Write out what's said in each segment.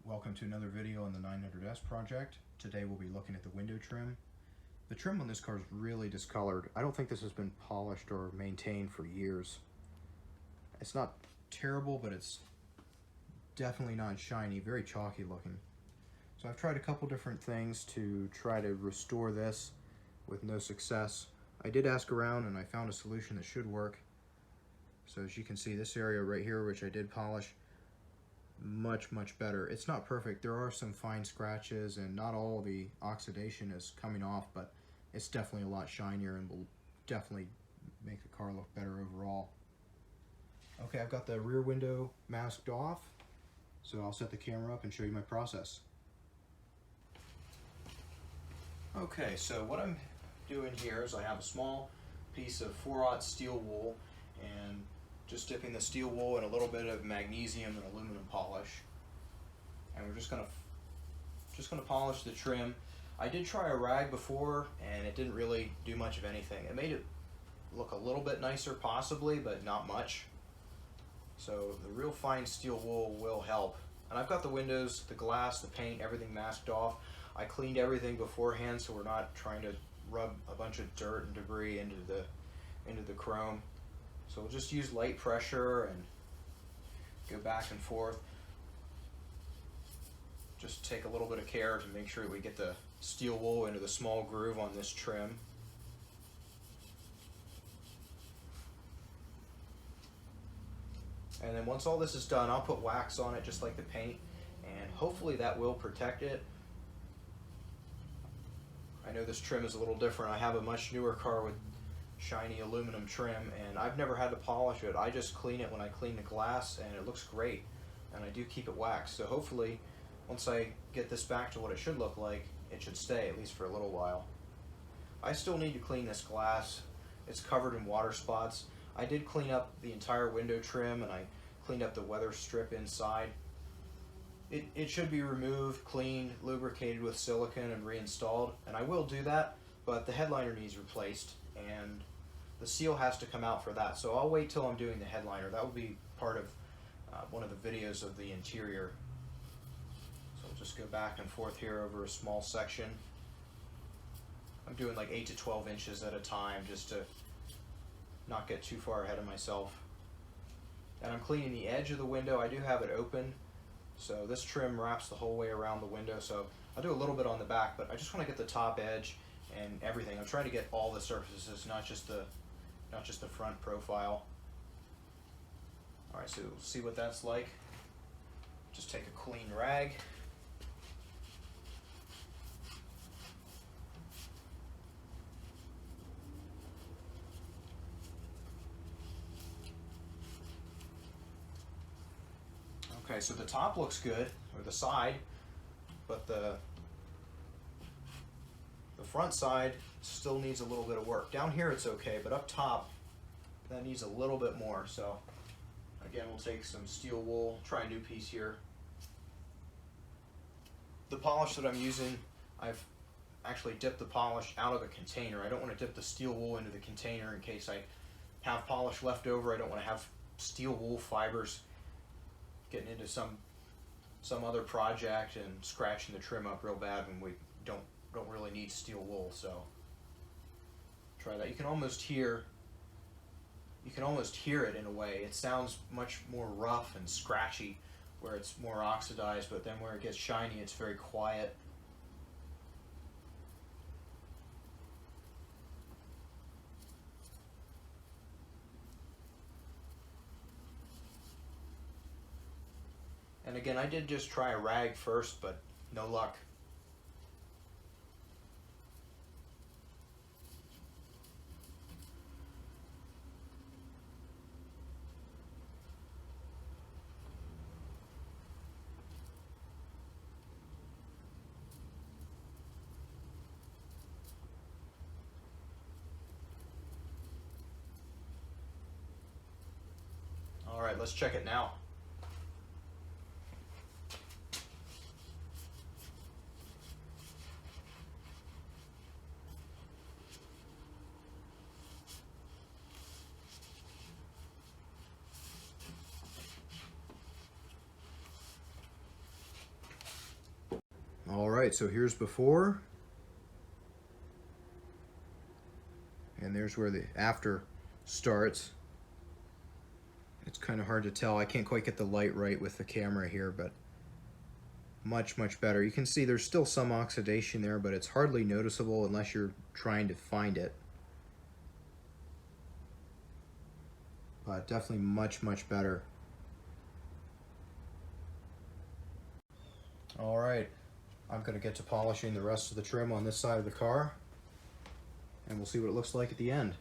Welcome to another video on the 900S project. Today we'll be looking at the window trim. The trim on this car is really discolored. I don't think this has been polished or maintained for years. It's not terrible, but it's definitely not shiny, very chalky looking. So I've tried a couple different things to try to restore this with no success. I did ask around and I found a solution that should work. So as you can see, this area right here, which I did polish, much better. It's not perfect. There are some fine scratches and not all the oxidation is coming off, but it's definitely a lot shinier and will definitely make the car look better overall. Okay, I've got the rear window masked off, so I'll set the camera up and show you my process. Okay, so what I'm doing here is I have a small piece of 4/0 steel wool and just dipping the steel wool in a little bit of magnesium and aluminum polish, and we're just gonna polish the trim. I did try a rag before and it didn't really do much of anything. It made it look a little bit nicer possibly, but not much. So the real fine steel wool will help. And I've got the windows, the glass, the paint, everything masked off. I cleaned everything beforehand so we're not trying to rub a bunch of dirt and debris into the chrome. So we'll just use light pressure and go back and forth. Just take a little bit of care to make sure we get the steel wool into the small groove on this trim. And then once all this is done, I'll put wax on it just like the paint, and hopefully that will protect it. I know this trim is a little different. I have a much newer car with shiny aluminum trim and I've never had to polish it. I just clean it when I clean the glass and it looks great, and I do keep it waxed. So hopefully once I get this back to what it should look like, it should stay at least for a little while. I still need to clean this glass. It's covered in water spots. I did clean up the entire window trim and I cleaned up the weather strip inside. It should be removed, cleaned, lubricated with silicone and reinstalled, and I will do that, but the headliner needs replaced and the seal has to come out for that. So I'll wait till I'm doing the headliner. That will be part of one of the videos of the interior. So I'll just go back and forth here over a small section. I'm doing like 8 to 12 inches at a time just to not get too far ahead of myself. And I'm cleaning the edge of the window. I do have it open, so this trim wraps the whole way around the window. So I'll do a little bit on the back, but I just want to get the top edge and everything. I'm trying to get all the surfaces, not just the front profile. All right, so we'll see what that's like. Just take a clean rag. Okay, so the top looks good, or the side, but the front side still needs a little bit of work. Down here it's okay, but up top, that needs a little bit more. So again, we'll take some steel wool, try a new piece here. The polish that I'm using, I've actually dipped the polish out of a container. I don't want to dip the steel wool into the container in case I have polish left over. I don't want to have steel wool fibers getting into some other project and scratching the trim up real bad when we don't really need steel wool. So try that. You can almost hear it in a way. It sounds much more rough and scratchy where it's more oxidized, but then where it gets shiny, it's very quiet. And again, I did just try a rag first, but no luck. All right, let's check it now. All right, so here's before, and there's where the after starts. It's kind of hard to tell. I can't quite get the light right with the camera here, but much better. You can see there's still some oxidation there, but it's hardly noticeable unless you're trying to find it. But definitely much better. All right, I'm going to get to polishing the rest of the trim on this side of the car, and we'll see what it looks like at the end.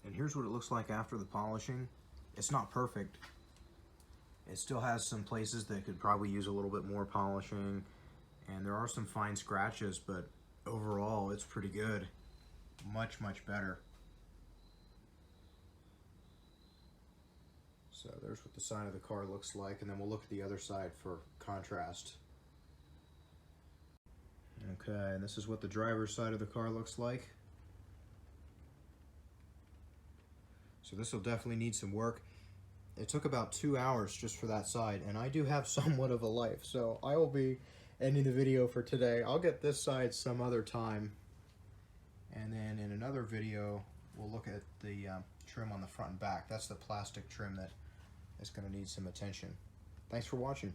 And here's what it looks like after the polishing. It's not perfect. It still has some places that could probably use a little bit more polishing, and there are some fine scratches, but overall it's pretty good. Much better. So there's what the side of the car looks like, and then we'll look at the other side for contrast. Okay, and this is what the driver's side of the car looks like. So this will definitely need some work. It took about 2 hours just for that side, and I do have somewhat of a life, so I will be ending the video for today. I'll get this side some other time, and then in another video we'll look at the trim on the front and back. That's the plastic trim that is going to need some attention. Thanks for watching.